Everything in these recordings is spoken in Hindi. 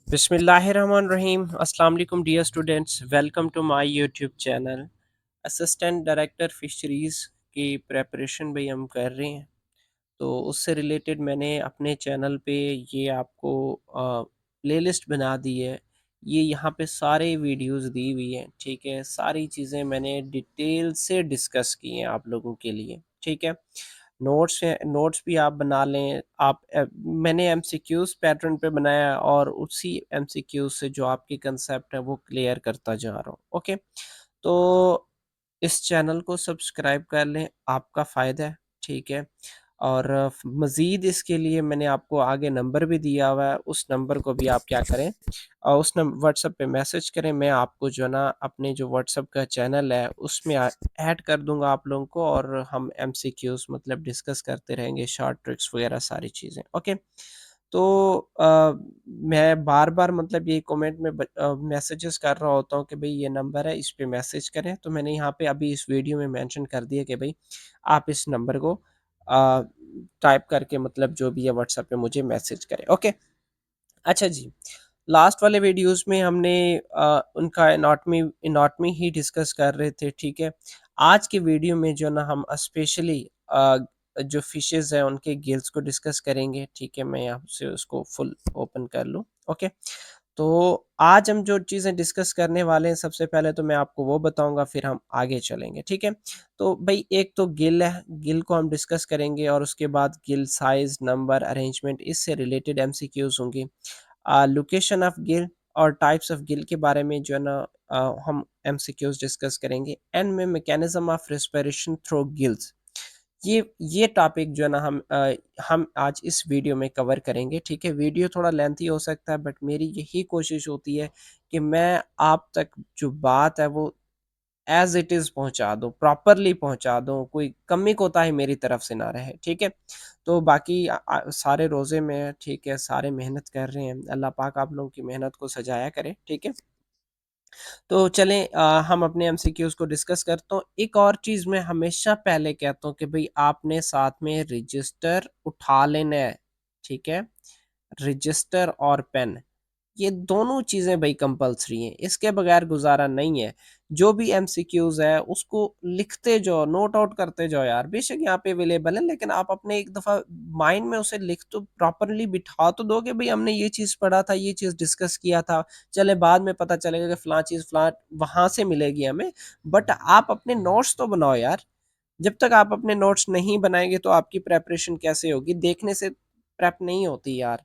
बिस्मिल्लाहिर्रहमानिर्रहीम अस्सलाम वालेकुम dear students, welcome to my YouTube channel. Assistant director fisheries की प्रिपरेशन भाई हम कर रहे हैं। तो उससे रिलेटेड मैंने अपने चैनल पे ये आपको प्लेलिस्ट बना दी है। ये यहाँ पे सारे वीडियोस दी हुई हैं, ठीक है? सारी चीज़ें मैंने डिटेल से डिस्कस की हैं आप लोगों के लिए, ठीक है? नोट्स हैं, नोट्स भी आप बना लें। मैंने एमसीक्यूज़ पैटर्न पे बनाया और उसी एमसीक्यूज़ से जो आपके कंसेप्ट है वो क्लियर करता जा रहा हूँ, ओके? तो इस चैनल को सब्सक्राइब कर लें, आपका फ़ायदा है, ठीक है? और मज़ीद इसके लिए मैंने आपको आगे नंबर भी दिया हुआ है, उस नंबर को भी आप क्या करें उस नम व्हाट्सएप पे मैसेज करें। मैं आपको जो है ना अपने जो व्हाट्सएप का चैनल है उसमें ऐड कर दूँगा आप लोगों को और हम एमसीक्यूज़ मतलब डिस्कस करते रहेंगे, शॉर्ट ट्रिक्स वगैरह सारी चीज़ें, ओके? तो मैं बार-बार मतलब ये कमेंट में मैसेजेस कर रहा होता हूँ कि भई ये नंबर है, इस पे मैसेज करें। तो मैंने यहाँ पे अभी इस वीडियो में मेंशन कर दिया कि भई आप इस नंबर को अ, टाइप करके मतलब जो भी है व्हाट्सएप पे मुझे मैसेज करें, ओके? अच्छा जी, लास्ट वाले वीडियोज़ में हमने उनका एनाटॉमी ही डिस्कस कर रहे थे, ठीक है? आज के वीडियो में जो है ना हम स्पेशली जो फिशेज़ हैं उनके गिल्स को डिस्कस करेंगे, ठीक है? मैं यहाँ से उसको फुल ओपन कर लूँ, ओके? तो आज हम जो चीज़ें डिस्कस करने वाले हैं सबसे पहले तो मैं आपको वो बताऊँगा फिर हम आगे चलेंगे, ठीक है? तो भई एक तो गिल है, गिल को हम डिस्कस करेंगे और उसके बाद गिल साइज़, नंबर, अरेंजमेंट इससे रिलेटेड एमसीक्यूज़ होंगे। लोकेशन ऑफ गिल और टाइप्स ऑफ गिल के बारे में जो है ना हम एमसीक्यूज़ डिस्कस करेंगे। एंड में mechanism of respiration through gills ये टॉपिक जो है ना हम आज इस वीडियो में कवर करेंगे, ठीक है? वीडियो थोड़ा लेंथी हो सकता है बट मेरी यही कोशिश होती है कि मैं आप तक जो बात है वो एज़ इट इज़ पहुँचा दूँ, प्रॉपरली पहुँचा दूँ, कोई कमी-कोताही मेरी तरफ से ना रहे, ठीक है? तो बाकी सारे रोज़े में हैं, ठीक है? सारे मेहनत कर रहे हैं, अल्लाह पाक आप लोगों की मेहनत को सजाया करे, ठीक है? तो चलें हम अपने एमसीक्यूज़ को डिस्कस करता हूँ। एक और चीज़ मैं हमेशा पहले कहता हूँ कि भई आपने साथ में रजिस्टर उठा लेना है, ठीक है? रजिस्टर और पेन ये दोनों चीज़ें भई कंपल्सरी हैं, इसके बगैर गुज़ारा नहीं है। जो भी एमसीक्यूज़ है उसको लिखते जाओ, नोट आउट करते जाओ यार। बेशक यहाँ पे अवेलेबल है लेकिन आप अपने एक दफ़ा माइंड में उसे लिख तो प्रॉपरली बिठा तो दो कि भई हमने ये चीज़ पढ़ा था, ये चीज़ डिस्कस किया था। चले बाद में पता चलेगा कि फलाँ चीज़ फलाँ वहाँ से मिलेगी हमें, बट आप अपने नोट्स तो बनाओ यार। जब तक आप अपने नोट्स नहीं बनाएँगे तो आपकी प्रिपरेशन कैसे होगी? देखने से प्रेप नहीं होती यार।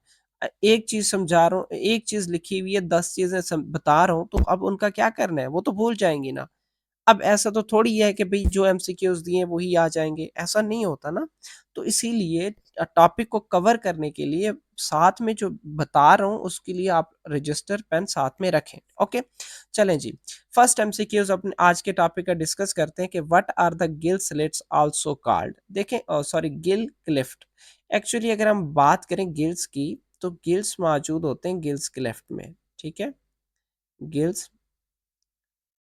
एक चीज़ समझा रहा हूँ, एक चीज़ लिखी हुई है, 10 चीज़ें बता रहा हूँ, तो अब उनका क्या करना है? वो तो भूल जाएँगी ना। अब ऐसा तो थोड़ी है कि भई जो एमसीक्यूज़ दिए हैं वही आ जाएँगे, ऐसा नहीं होता ना। तो इसीलिए टॉपिक को कवर करने के लिए साथ में जो बता रहा हूँ उसके लिए आप रजिस्टर, पेन साथ में रखें, ओके? चलें जी, फर्स्ट एमसीक्यूज़ अपने आज के टॉपिक का डिस्कस करते हैं कि what are the gill slits also called? देखें सॉरी गिल क्लिफ्ट। एक्चुअली अगर हम बात करें गिल्स की, तो गिल्स मौजूद होते हैं गिल्स क्लेफ्ट में, ठीक है? गिल्स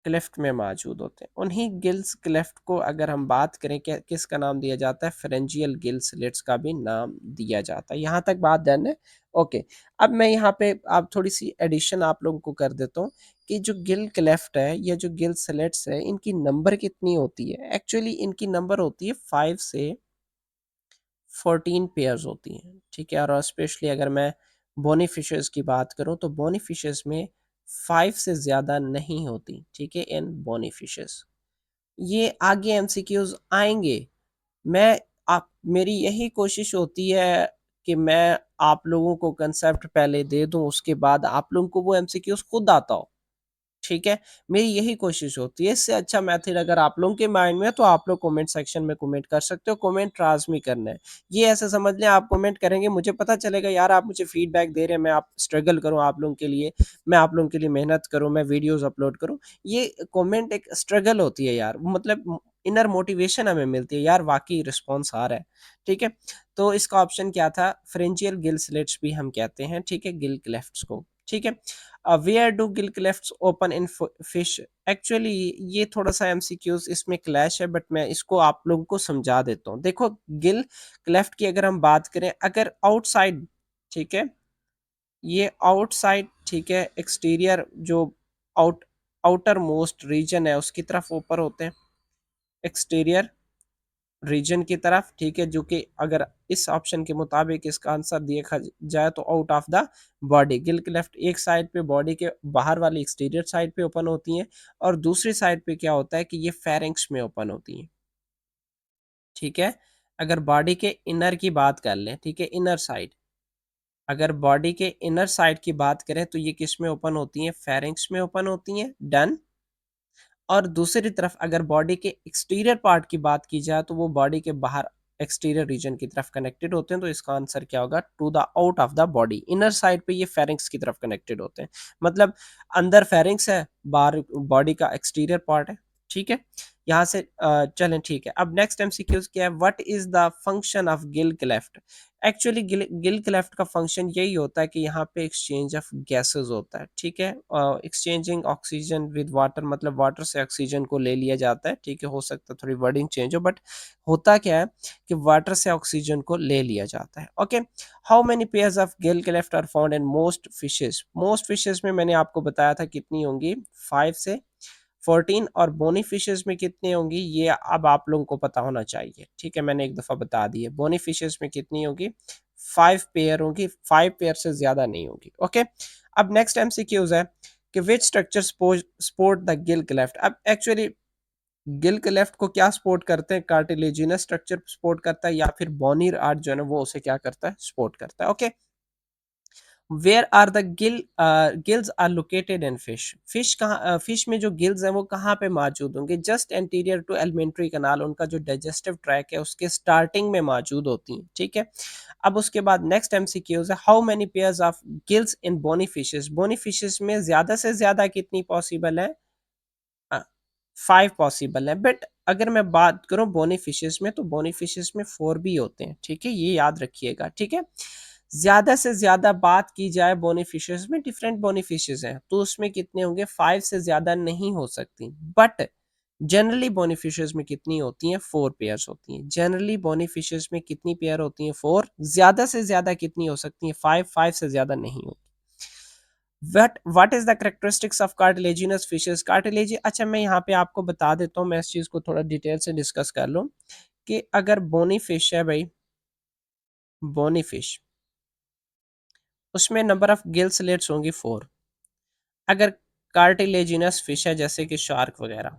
क्लेफ्ट में मौजूद होते हैं। उन्हीं गिल्स क्लेफ्ट को अगर हम बात करें कि किसका नाम दिया जाता है, फ़िरेंजियल गिल स्लिट्स का भी नाम दिया जाता है। यहाँ तक बात डन है? ओके। अब मैं यहाँ पे अब थोड़ी-सी एडिशन आप लोगों को कर देता हूँ कि जो गिल क्लेफ्ट है या जो गिल स्लिट्स है, इनकी नंबर कितनी होती है? एक्चुअली इनकी नंबर होती है 5 से 14 पेयर्स होती हैं, ठीक है? और स्पेशली अगर मैं बोनी फिशेज़ की बात करूँ तो बोनी फिशेज़ में 5 से ज़्यादा नहीं होती, ठीक है? इन बोनी फिशेज़। ये आगे एमसीक्यूज़ आएँगे। मैं आप मेरी यही कोशिश होती है कि मैं आप लोगों को कांसेप्ट पहले दे दूँ, उसके बाद आप लोगों को वो एमसीक्यूज़ खुद आता हो। ठीक है? मेरी यही कोशिश होती है, इससे अच्छा मेथड अगर आप लोगों के माइंड में है तो आप लोग कमेंट सेक्शन में कमेंट कर सकते हो, कमेंट लाज़मी करना है। ये ऐसे समझ लें आप कमेंट करेंगे मुझे पता चलेगा यार आप मुझे फीडबैक दे रहे हैं, मैं आप स्ट्रगल करूँ आप लोगों के लिए, मैं आप लोगों के लिए मेहनत करूँ, मैं वीडियोज़ अपलोड करूँ। ये कमेंट एक स्ट्रगल होती है यार, मतलब इनर मोटिवेशन हमें मिलती है यार वाक़ई रिस्पॉन्स आ रहा है, ठीक है? तो इसका ऑप्शन क्या था? फ़्रेंचियल गिल स्लिट्स भी हम कहते हैं, ठीक है? गिल क्लेफ्ट्स को, ठीक है? Where do gill clefts open in fish? Actually ये थोड़ा सा एमसीक्यूज इसमें क्लैश है बट मैं इसको आप लोगों को समझा देता हूँ। देखो गिल क्लेफ्ट की अगर हम बात करें अगर आउटसाइड, ठीक है, ये आउटसाइड, ठीक है, एक्सटीरियर जो आउट आउटर मोस्ट रीजन है उसकी तरफ ऊपर होते हैं, एक्सटीरियर रीजन की तरफ, ठीक है, जो कि अगर इस ऑप्शन के मुताबिक इसका आंसर देखा जाए तो out of the body. Gill के लेफ्ट एक साइड पे बॉडी के बाहर वाली एक्सटीरियर साइड पे ओपन होती हैं, और दूसरी साइड पे क्या होता है कि ये फेरिंक्स में ओपन होती हैं, ठीक है। अगर बॉडी के इनर की बात कर लें, ठीक है, इनर साइड, अगर बॉडी के इनर साइड की बात करें तो ये किस में ओपन होती हैं, फेरिंक्स में ओपन होती हैं, डन। और दूसरी तरफ अगर बॉडी के एक्सटीरियर पार्ट की बात की जाए तो वो बॉडी के बाहर एक्सटीरियर रीजन की तरफ कनेक्टेड होते हैं, तो इसका आंसर क्या होगा, to the out of the body. Inner side पे ये फेरिंक्स की तरफ कनेक्टेड होते हैं, मतलब अंदर फेरिंक्स है, बाहर बॉडी का एक्सटीरियर पार्ट है, ठीक है। यहाँ से चलें, ठीक है। अब नेक्स्ट एमसीक्यूज क्या है, what is the function of gill cleft. Actually Gill cleft का फंक्शन यही होता है कि यहाँ पे एक्सचेंज ऑफ गैसेस होता है, ठीक है, एक्सचेंजिंग ऑक्सीजन विद वाटर, मतलब वाटर से ऑक्सीजन को ले लिया जाता है, ठीक है, हो सकता है थोड़ी वर्डिंग चेंज हो, बट होता क्या है कि वाटर से ऑक्सीजन को ले लिया जाता है। Okay, how many pairs of gill cleft are found in most fishes में मैंने आपको बताया था कितनी होंगी, 5 से 14, और बोनी फिशेस में कितनी होंगी ये अब आप लोगों को पता होना चाहिए, ठीक है, मैंने एक दफ़ा बता दी है। बोनी फिशेस में कितनी होगी, 5 पेयर होगी, 5 पेयर से ज़्यादा नहीं होगी। ओके, अब नेक्स्ट एमसीक्यूज है कि which structure support the Gill cleft. अब एक्चुअली गिल क्लेफ्ट को क्या सपोर्ट करते हैं, कार्टिलेजिनस स्ट्रक्चर सपोर्ट करता है, या फिर बोनी आर्ट जो है ना वो उसे क्या करता है, सपोर्ट करता है। Okay, where are the gills are located in fish कहाँ, फिश में जो गिल्स हैं वो कहाँ पे मौजूद होंगे, just anterior to alimentary canal, उनका जो डाइजेस्टिव ट्रैक है उसके स्टार्टिंग में मौजूद होती हैं, ठीक है। अब उसके बाद नेक्स्ट एमसीक्यूज है, how many pairs of gills in bony fishes में ज्यादा से ज्यादा कितनी पॉसिबल है, 5 पॉसिबल है, बट अगर मैं बात करूं बोनी फिशेस में तो बोनी फिशेस में 4 भी होते हैं, ठीक है, ये याद रखिएगा, ठीक है। ज्यादा से ज्यादा बात की जाए बोनी फिशेस में, डिफरेंट बोनी फिशेस हैं तो उसमें कितने होंगे, 5 से ज्यादा नहीं हो सकती, बट जनरली बोनी फिशेस में कितनी होती हैं, 4 पेयर्स होती हैं। जनरली बोनी फिशेस में कितनी पेयर होती हैं, 4। ज्यादा से ज्यादा कितनी हो सकती हैं, 5 से ज्यादा नहीं होती। What is the characteristics of cartilaginous fishes, कार्टिलेजी, अच्छा मैं यहाँ पे आपको बता देता हूँ, मैं इस चीज को थोड़ा डिटेल से डिस्कस कर लूँ कि अगर बोनी फिश है भाई, बोनी फिश, उसमें नंबर ऑफ गिल स्लेट्स होंगी 4। अगर कार्टिलेजिनस फिश है जैसे कि शार्क वगैरह,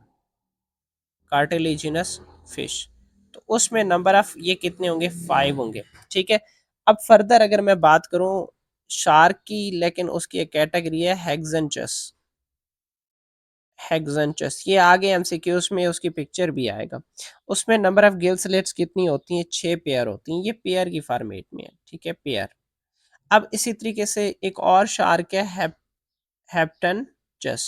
कार्टिलेजिनस फिश, तो उसमें नंबर ऑफ ये कितने होंगे, 5 होंगे, ठीक है। अब फर्दर अगर मैं बात करूं शार्क की, लेकिन उसकी एक कैटेगरी है हेक्सेंचस, हेक्सेंचस ये आगे एमसीक्यूज में उसकी पिक्चर भी आएगा। उसमें नंबर ऑफ गिल स्लेट्स कितनी होती हैं, 6 पेयर होती हैं, ये पेयर की फॉर्मेट में है, ठीक है, पेयर। अब इसी तरीके से एक और शार्क है हेप्टनचस।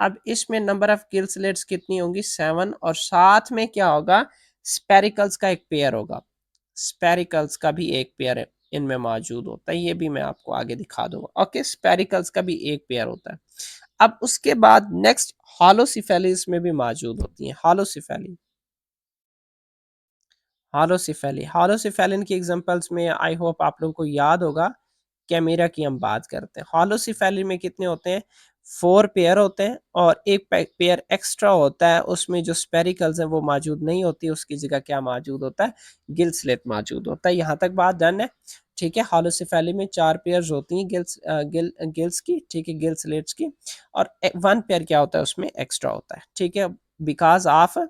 अब इसमें नंबर ऑफ किल स्लेट्स कितनी होंगी, 7, और साथ में क्या होगा, स्पेरिकल्स का एक पेयर होगा, स्पेरिकल्स का भी एक पेयर इनमें मौजूद होता है, ये भी मैं आपको आगे दिखा दूंगा। ओके, स्पेरिकल्स का भी एक पेयर होता है। अब उसके बाद नेक्स्ट हॉलोसिफेलिस में भी मौजूद होती है, हॉलोसिफेली, हॉलोसिफेलिन की एग्जांपल्स में आई होप आप लोगों को याद होगा, कैमेरा की हम बात करते हैं, हॉलोसिफेलिन में कितने होते हैं, 4 पेयर होते हैं, और एक पेयर एक्स्ट्रा होता है, उसमें जो स्पेरिकल्स हैं वो मौजूद नहीं होती, उसकी जगह क्या मौजूद होता है, गिल स्लेट मौजूद होता है। यहाँ तक बात डन है, ठीक है। हॉलोसिफेलिन में 4 पेयर्स होती हैं गिल्स की, ठीक है, गिल स्लेट्स की, और 1 पेयर क्या होता है उसमें एक्स्ट्रा होता है, ठीक है, बिकॉज ऑफ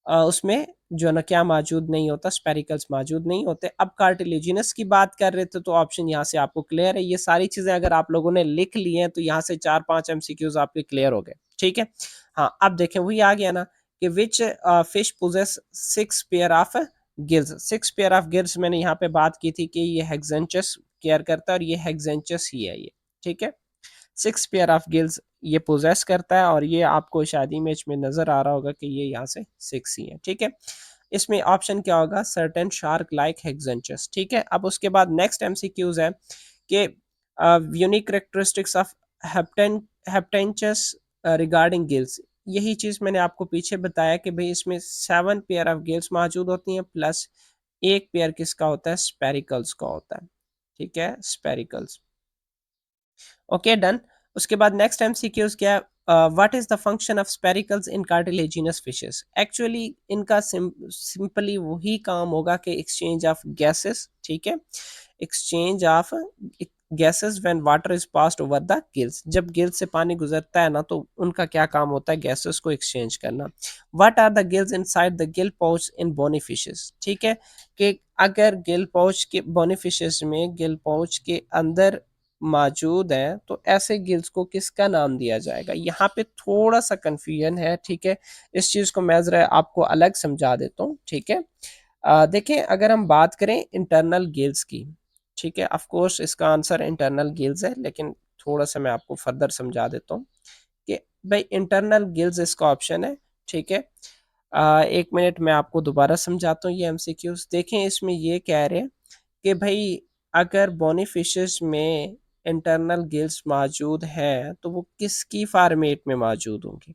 उसमें जो ना क्या मौजूद नहीं होता, स्पेरिकल्स मौजूद नहीं होते। अब कार्टिलेजिनस की बात कर रहे थे तो ऑप्शन यहाँ से आपको क्लियर है, ये सारी चीजें अगर आप लोगों ने लिख ली हैं तो यहाँ से 4-5 एमसीक्यूज आपके क्लियर हो गए, ठीक है। हाँ, अब देखें वही आ गया ना कि which fish possess 6 pair of gills, 6 pair of gills मैंने यहाँ पे बात की थी कि ये हेक्सेंचस केयर करता है, और ये हेक्सेंचस ही है ये, ठीक है। 6 पेयर ऑफ गिल्स ये पोजेस करता है, और ये आपको शायद इमेज में नजर आ रहा होगा कि ये यहाँ से 6 ही है, ठीक है। इसमें ऑप्शन क्या होगा, सर्टेन शार्क लाइक हेक्सेंचस, ठीक है। अब उसके बाद नेक्स्ट एमसीक्यूज है कि यूनिक करेक्टरिस्टिक्स ऑफ हेप्टेन हेप्टेंचस रिगार्डिंग गिल्स। यही चीज मैंने आपको पीछे बताया कि भाई इसमें 7 पेयर ऑफ गिल्स मौजूद होती हैं, प्लस एक पेयर किसका होता है, स्पेरिकल्स का होता है, ठीक है, स्पेरिकल्स। Okay, done. उसके बाद नेक्स्ट एमसीक्यूज क्या है? What is the function of spiracles in cartilaginous fishes? Actually इनका सिंपली वही काम होगा कि एक्सचेंज ऑफ गैसेस, ठीक है, exchange of gases when water is passed over the gills. जब गिल से पानी गुजरता है ना, तो उनका क्या काम होता है? गैसेस को एक्सचेंज करना। What are the gills inside the gill pouch in bony fishes? ठीक है, कि अगर गिल पाउच के बोनी फिशेस में गिल पाउच के अंदर मौजूद है, तो ऐसे गिल्स को किसका नाम दिया जाएगा? यहाँ पे थोड़ा सा कंफ्यूजन है, ठीक है, इस चीज़ को मैं ज़रा आपको अलग समझा देता हूँ, ठीक है। देखें, अगर हम बात करें इंटरनल गिल्स की, ठीक है, ऑफ कोर्स इसका आंसर इंटरनल गिल्स है, लेकिन थोड़ा सा मैं आपको फर्दर समझा देता हूँ कि भाई इंटरनल गिल्स इसका ऑप्शन है, ठीक है। एक मिनट मैं आपको दोबारा समझाता हूँ ये एमसीक्यूज। देखें, इसमें ये कह रहे हैं कि भाई अगर बोनी फिशेस में इंटरनल गिल्स मौजूद हैं, तो वो किसकी फॉर्मेट में मौजूद होंगे?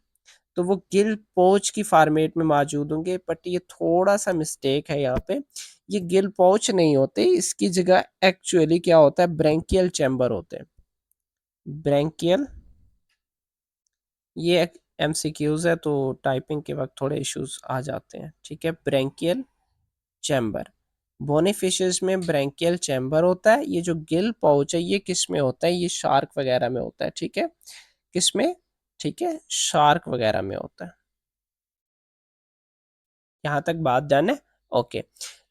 तो वो गिल पोच की फॉर्मेट में मौजूद होंगे। बट ये थोड़ा सा मिस्टेक है यहाँ पे, ये गिल पोच नहीं होते, इसकी जगह एक्चुअली क्या होता है? ब्रैंकियल चैम्बर होते हैं। ब्रैंकियल, ये एमसीक्यूज है तो टाइपिंग के वक्त थोड़े इश्यूज आ जाते हैं, ठीक है। ब्रैंकियल चैम्बर, बोनी फिशेस में ब्रैंकियल चैम्बर होता है। ये जो गिल पाउच है, ये किस में होता है? ये शार्क वगैरह में होता है, ठीक है। किस में? ठीक है, शार्क वगैरह में होता है। यहाँ तक बात डन है? ओके।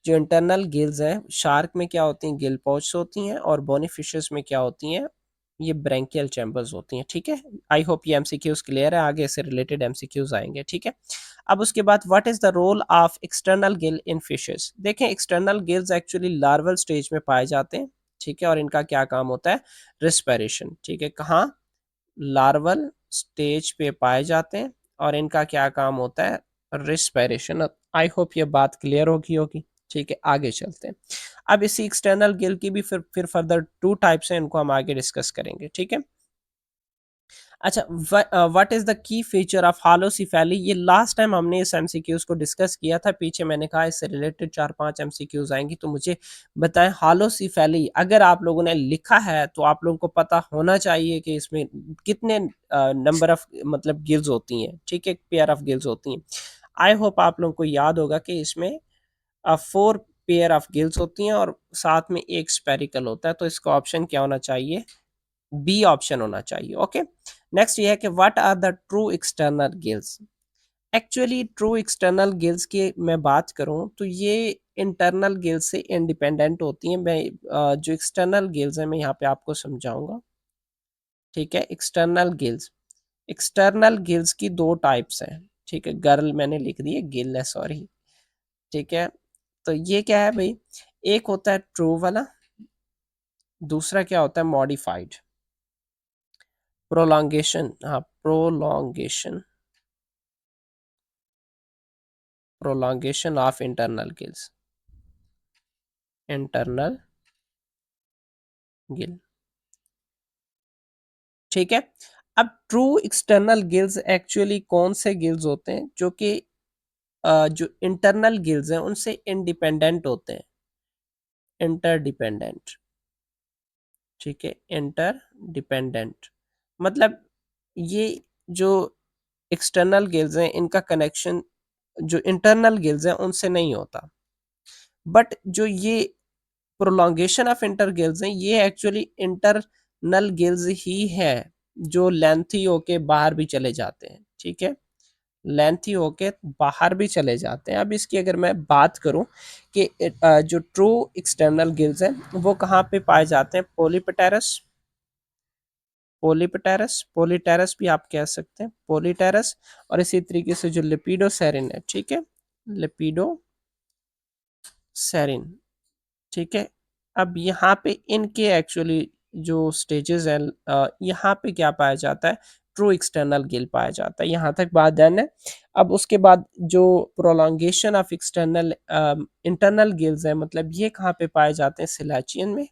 जो इंटरनल गिल्स हैं शार्क में, क्या होती हैं? गिल पाउच होती हैं, और बोनी फिशेस में क्या होती हैं? ये ब्रैंकियल चैम्बर्स होती हैं, ठीक है। आई होप ये एमसीक्यूज क्लियर है, आगे से रिलेटेड एमसीक्यूज आएंगे, ठीक है। अब उसके बाद what is the role of external gill in fishes? देखें, external gills actually larval stage में पाए जाते हैं, ठीक है, और इनका क्या काम होता है? रिस्पिरेशन, ठीक है। कहाँ? लार्वल स्टेज पे पाए जाते हैं, और इनका क्या काम होता है? रिस्पिरेशन। आई होप ये बात क्लियर होगी, ठीक है। आगे चलते हैं। अब इसी एक्सटर्नल गिल की भी फिर फर्दर टू टाइप्स हैं, इनको हम आगे डिस्कस करेंगे, ठीक है। अच्छा, what is the key feature of holocephali? ये लास्ट टाइम हमने इस एमसीक्यूज को डिस्कस किया था पीछे, मैंने कहा इससे रिलेटेड 4-5 एमसीक्यूज आएंगी, तो मुझे बताएं हालोसिफेली अगर आप लोगों ने लिखा है तो आप लोगों को पता होना चाहिए कि इसमें कितने नंबर ऑफ मतलब गिल्स होती हैं, ठीक है, पेयर ऑफ गिल्स होती हैं। आई होप आप लोगों को याद होगा कि इसमें 4 पेयर ऑफ गिल्स होती हैं, और साथ में एक स्पेरिकल होता है, तो इसका ऑप्शन क्या होना चाहिए? बी ऑप्शन होना चाहिए, ओके। नेक्स्ट ये है कि what are the true external gills? Actually true external gills की मैं बात करूं तो ये इंटरनल गिल्स से इंडिपेंडेंट होती हैं। मैं जो एक्सटर्नल गिल्स है मैं यहाँ पे आपको समझाऊंगा, ठीक है। एक्सटर्नल गिल्स, एक्सटर्नल गिल्स की दो टाइप्स हैं, ठीक है। गर्ल मैंने लिख दी है, गिल है, सॉरी, ठीक है। तो ये क्या है भाई? एक होता है ट्रू वाला, दूसरा क्या होता है? मॉडिफाइड। प्रोलॉन्गेशन, हाँ, prolongation, prolongation of internal gills, internal Gill, ठीक है। अब ट्रू एक्सटर्नल गिल्स एक्चुअली कौन से गिल्स होते हैं? जो कि जो इंटरनल गिल्स हैं उनसे इंडिपेंडेंट होते हैं, इंटरडिपेंडेंट, ठीक है, इंटर डिपेंडेंट। मतलब ये जो एक्सटर्नल गिल्स हैं इनका कनेक्शन जो इंटरनल गिल्स हैं उनसे नहीं होता। बट जो ये प्रोलॉन्गेशन ऑफ इंटर गिल्स हैं, ये एक्चुअली इंटरनल गिल्स ही है, जो लेंथी होके बाहर भी चले जाते हैं, ठीक है, लेंथी होके बाहर भी चले जाते हैं। अब इसकी अगर मैं बात करूं कि जो ट्रू एक्सटर्नल गिल्स हैं वो कहाँ पे पाए जाते हैं? पोलीपटेरस, पोलीपटेरस, पोलीटेरस भी आप कह सकते हैं, पोलीटेरस, और इसी तरीके से जो लिपिडोसेरिन है, ठीक है, लिपिडोसेरिन, ठीक है। अब यहाँ पे इनके एक्चुअली जो स्टेजेस हैं, यहाँ पे क्या पाया जाता है? ट्रू एक्सटर्नल गिल पाया जाता है। यहाँ तक बात डन है। अब उसके बाद जो prolongation of external internal gills है, मतलब ये कहाँ पे पाए जाते हैं? सिलाचियन में,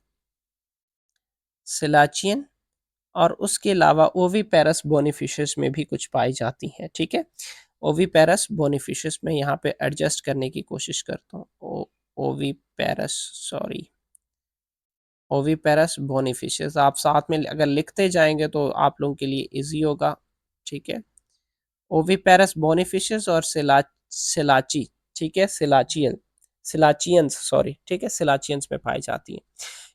सिलाचियन, और उसके ओवी ओविपेरस बोनीफिशस में भी कुछ पाई जाती हैं, ठीक है। ओविपेरस बोनीफिशस में यहाँ पे एडजस्ट करने की कोशिश करता हूँ, ओविपेरस, सॉरी, ओविपेरस बोनिफिशियस। आप साथ में अगर लिखते जाएंगे तो आप लोगों के लिए इजी होगा, ठीक है। ओविपेरस बोनिफिशियस और सिलाची, ठीक है, सिलाचियन, सिलाचियंस सॉरी, ठीक है, सिलाचियंस में पाई जाती है।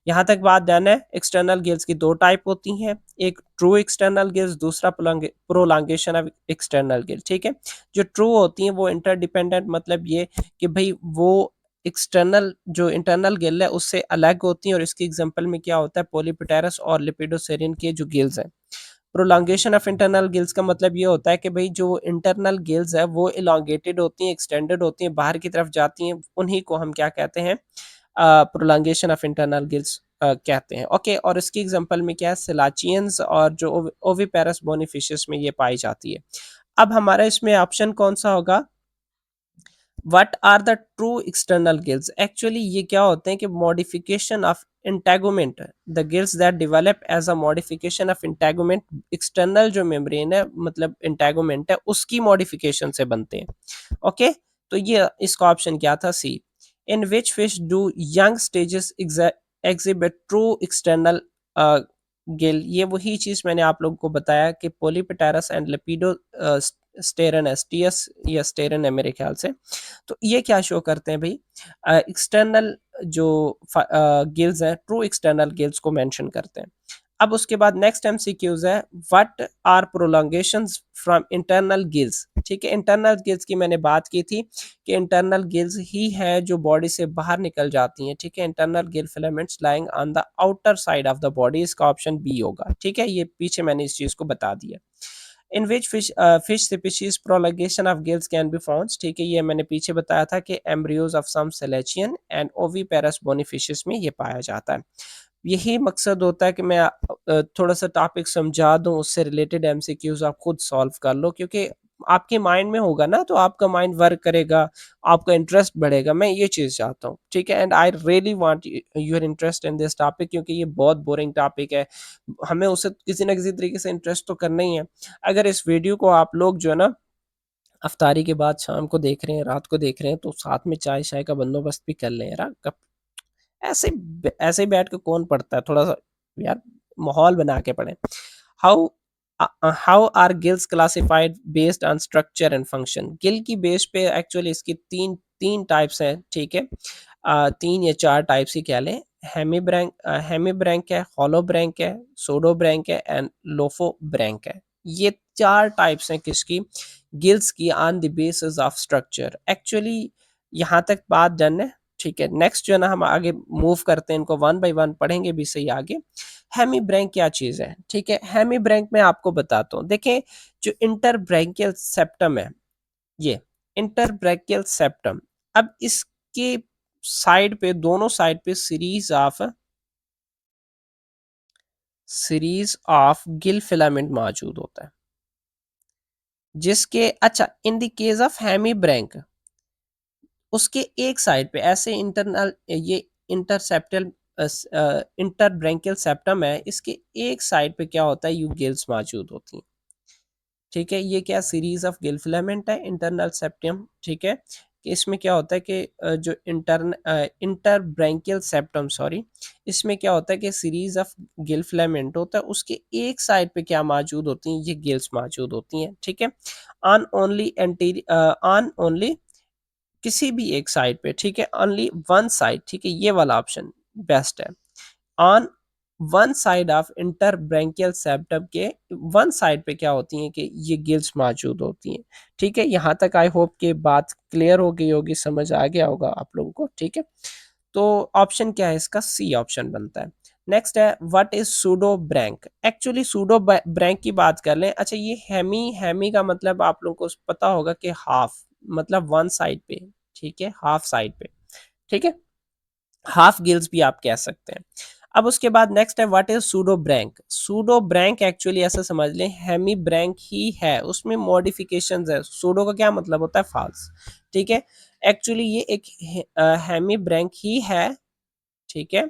यहाँ तक बात डन है। एक्सटर्नल गिल्स की दो टाइप होती हैं, एक ट्रू एक्सटर्नल गिल्स, दूसरा प्रोलांगेशन ऑफ एक्सटर्नल गिल, ठीक है। जो ट्रू होती हैं वो इंटरडिपेंडेंट, मतलब ये कि भाई वो एक्सटर्नल जो इंटरनल गिल है उससे अलग होती हैं, और इसकी एग्जांपल में क्या होता है, पोलीपटेरस और लिपिडोसेरिन के जो गिल्स हैं। प्रोलॉन्गेशन ऑफ इंटरनल गिल्स का मतलब ये होता है कि भाई जो इंटरनल गिल्स है वो इलांगेटेड होती हैं, एक्सटेंडेड होती हैं, बाहर की तरफ जाती हैं, उन्हीं को हम क्या कहते हैं, प्रोलॉन्गेशन ऑफ इंटरनल गिल्स कहते हैं। ओके, और इसकी एग्जांपल में क्या है, सिलाचियंस और जो ओविपेरस बोनिफिशियस में ये पाई जाती है। अब हमारा इसमें ऑप्शन कौन सा होगा, what are the true external gills. Actually ये क्या होते हैं कि modification of integument, the gills that develop as a modification of integument, external जो मेम्ब्रेन है मतलब इंटेगुमेंट है उसकी मॉडिफिकेशन से बनते हैं। ओके, तो ये इसका ऑप्शन क्या था, C. In which fish do young stages exhibit true external gill. ये वही चीज मैंने आप लोगों को बताया कि पोलीपेटारस एंड लेपिडो स्टेरन एसटीएस या स्टेरन है मेरे ख्याल से। तो ये क्या शो करते हैं भाई, एक्सटर्नल जो गिल्स हैं, ट्रू एक्सटर्नल गिल्स को मेंशन करते हैं। अब उसके बाद नेक्स्ट एमसीक्यूज है, what are prolongations from internal gills, ठीक है। इंटरनल गिल्स की मैंने बात की थी कि इंटरनल गिल्स ही है जो बॉडी से बाहर निकल जाती हैं, ठीक है। Internal Gill filaments lying on the outer side of the body, इसका ऑप्शन बी होगा, ठीक है। ये पीछे मैंने इस चीज को बता दिया। In which fish species prolongation of gills can be found, ठीक है, ये मैंने पीछे बताया था कि embryos of some selachian and oviparous bony fishes में ये पाया जाता है। यही मकसद होता है कि मैं थोड़ा सा टॉपिक समझा दूं, उससे रिलेटेड एमसीक्यूज आप खुद सॉल्व कर लो, क्योंकि आपके माइंड में होगा ना तो आपका माइंड वर्क करेगा, आपका इंटरेस्ट बढ़ेगा। मैं ये चीज़ चाहता हूँ, ठीक है। And I really want your interest in this topic, क्योंकि ये बहुत बोरिंग टॉपिक है, हमें उसे किसी ना किसी तरीके से इंटरेस्ट तो करना ही है। अगर इस वीडियो को आप लोग जो है ना अफ्तारी के बाद शाम को देख रहे हैं, रात को देख रहे हैं, तो साथ में चाय शाय का बंदोबस्त भी कर लें यार। कब ऐसे ऐसे ही बैठ के कौन पढ़ता है, थोड़ा सा यार माहौल बना के पढ़ें। How how are gills classified based on structure and function. Gill की बेस पे एक्चुअली इसकी तीन तीन टाइप्स हैं, ठीक है। तीन या चार टाइप्स ही कह लें। हेमी ब्रैंक है, हॉलो ब्रैंक है, सोडो ब्रैंक है एंड लोफो ब्रैंक है। ये चार टाइप्स हैं किसकी, गिल्स की, on the basis of structure. Actually यहाँ तक बात डन है, ठीक है। नेक्स्ट जो है ना हम आगे मूव करते हैं, इनको वन बाय वन पढ़ेंगे भी सही आगे। हेमी ब्रैंक क्या चीज है, ठीक है। हेमी ब्रैंक में आपको बताता हूँ, देखें जो इंटरब्रैंकियल सेप्टम है, ये इंटरब्रैंकियल सेप्टम, अब इसके साइड पे, दोनों साइड पे सीरीज ऑफ गिल फिलामेंट मौजूद होता है, जिसके अच्छा in the case of hemibranch, उसके एक साइड पे ऐसे इंटरनल ये इंटरसेप्टल इंटरब्रैंकियल सेप्टम है, इसके एक साइड पे क्या होता है, यू गिल्स मौजूद होती हैं, ठीक है। ये क्या सीरीज ऑफ गिल फिलामेंट है, इंटरनल सेप्टम, ठीक है। कि इसमें क्या होता है कि जो इंटरब्रैंकियल सेप्टम सॉरी, इसमें क्या होता है कि सीरीज ऑफ गिल फिलामेंट होता है, उसके एक साइड पे क्या मौजूद होती हैं, ये गिल्स मौजूद होती हैं, ठीक है। ऑन ओनली ऑन ओनली किसी भी एक साइड पे, ठीक है, ओनली वन साइड, ठीक है, ये वाला ऑप्शन बेस्ट है। On one side of interbranchial septum के वन साइड पे क्या होती हैं कि ये गिल्स मौजूद होती हैं, ठीक है। यहाँ तक आई होप कि बात क्लियर हो गई होगी, समझ आ गया होगा आप लोगों को, ठीक है। तो ऑप्शन क्या है इसका, सी ऑप्शन बनता है। नेक्स्ट है what is pseudobranch. Actually pseudobranch की बात कर लें, अच्छा ये हेमी, हेमी का मतलब आप लोगों को पता होगा कि हाफ, मतलब वन साइड पे, ठीक है, हाफ साइड पे, ठीक है, हाफ गिल्स भी आप कह सकते हैं। अब उसके बाद नेक्स्ट है what is pseudobranch. Pseudobranch actually ऐसा समझ लें हेमी ब्रैंक ही है, उसमें मॉडिफिकेशंस है। सूडो का क्या मतलब होता है, फॉल्स, ठीक है। एक्चुअली ये एक हेमी ब्रैंक ही है, ठीक है।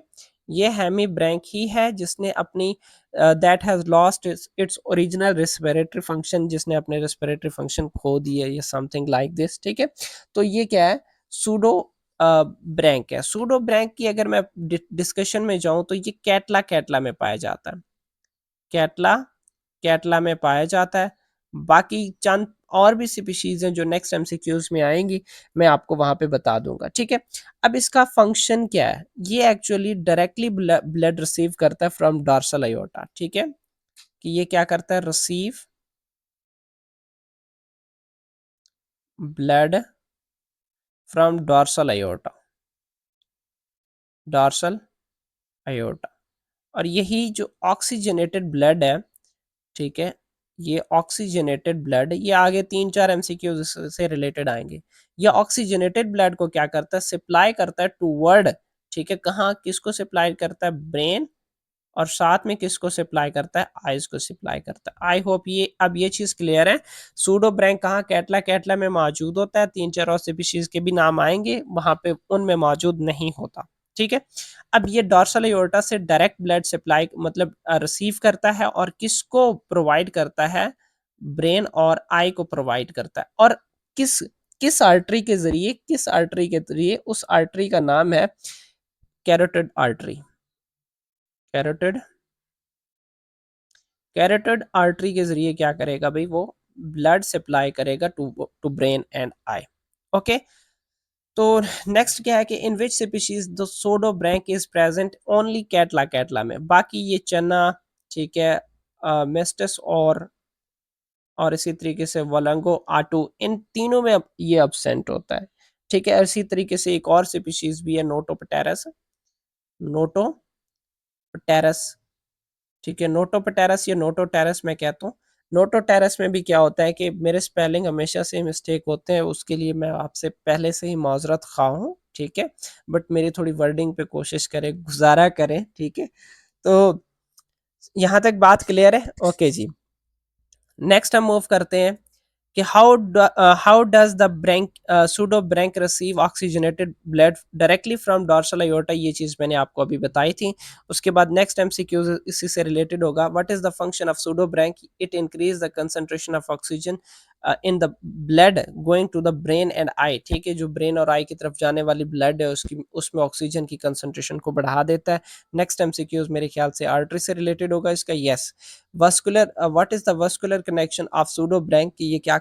ये हेमी ब्रैंक ही है जिसने अपनी that has lost its original respiratory function, जिसने अपने रेस्पिरेटरी फंक्शन खो दिए या समथिंग लाइक दिस, ठीक है। तो ये क्या है, सूडो ब्रैंक है। सूडो ब्रैंक की अगर मैं डिस्कशन में जाऊँ तो ये कैटला कैटला में पाया जाता है। कैटला कैटला में पाया जाता है। बाकी चंद और भी स्पीशीज हैं जो नेक्स्ट एमसीक्यूज में आएंगी, मैं आपको वहां पे बता दूंगा, ठीक है। अब इसका फंक्शन क्या है, ये एक्चुअली डायरेक्टली ब्लड रिसीव करता है फ्रॉम डॉर्सल अयोर्टा, ठीक है, कि ये क्या करता है, receive blood from dorsal aorta, dorsal aorta. और यही जो ऑक्सीजनेटेड ब्लड है, ठीक है, ये ऑक्सीजनेटेड ब्लड, ये आगे 3-4 एमसीक्यू से रिलेटेड आएंगे। ये ऑक्सीजनेटेड ब्लड को क्या करता है, सप्लाई करता है टूवर्ड, ठीक है, कहाँ, किसको सप्लाई करता है, ब्रेन, और साथ में किसको सप्लाई करता है, आइज को सप्लाई करता है। आई होप ये अब ये चीज क्लियर है। सूडो ब्रैंक कहाँ, कैटला कैटला में मौजूद होता है, 3-4 और स्पीशीज के भी नाम आएंगे, वहां पे उनमें मौजूद नहीं होता, ठीक है। अब ये डॉर्सल एओर्टा से डायरेक्ट ब्लड सप्लाई मतलब रिसीव करता है, और किसको प्रोवाइड करता है, ब्रेन और आई को प्रोवाइड करता है। और किस किस आर्टरी के जरिए, किस आर्टरी के जरिए, उस आर्टरी का नाम है carotid artery. Carotid carotid artery के जरिए क्या करेगा भाई, वो ब्लड सप्लाई करेगा to to brain and eye. Okay, तो नेक्स्ट क्या है कि in which species the pseudobranch is present only catla catla में, बाकी ये चना, ठीक है, मेस्टस और इसी तरीके से वलंगो आटू, इन तीनों में ये अब्सेंट होता है, ठीक है। इसी तरीके से एक और स्पीशीज भी है, नोटोपटेरस, नोटोपटेरस, ठीक है, नोटोपटेरस या नोटोटेरस मैं कहता हूँ। नोटोटेरस में भी क्या होता है कि मेरे स्पेलिंग हमेशा से मिस्टेक होते हैं, उसके लिए मैं आपसे पहले से ही माजरत खा हूँ, ठीक है, बट मेरी थोड़ी वर्डिंग पे कोशिश करें, गुजारा करें, ठीक है। तो यहाँ तक बात क्लियर है, ओके जी। नेक्स्ट हम मूव करते हैं कि how does the branch pseudobranch receive oxygenated blood directly from dorsal aorta, ये चीज मैंने आपको अभी बताई थी। उसके बाद नेक्स्ट एमसीक्यू इसी से रिलेटेड होगा, what is the function of pseudobranch, it increase the concentration of oxygen in the blood going to the brain and eye, ठीक है, जो ब्रेन और आई की तरफ जाने वाली ब्लड है उसकी, उसमें ऑक्सीजन की कंसंट्रेशन को बढ़ा देता है। नेक्स्ट एमसीक्यूज मेरे ख्याल से आर्टरी से रिलेटेड होगा इसका, yes. Vascular, what is the vascular connection of pseudobranch, की ये क्या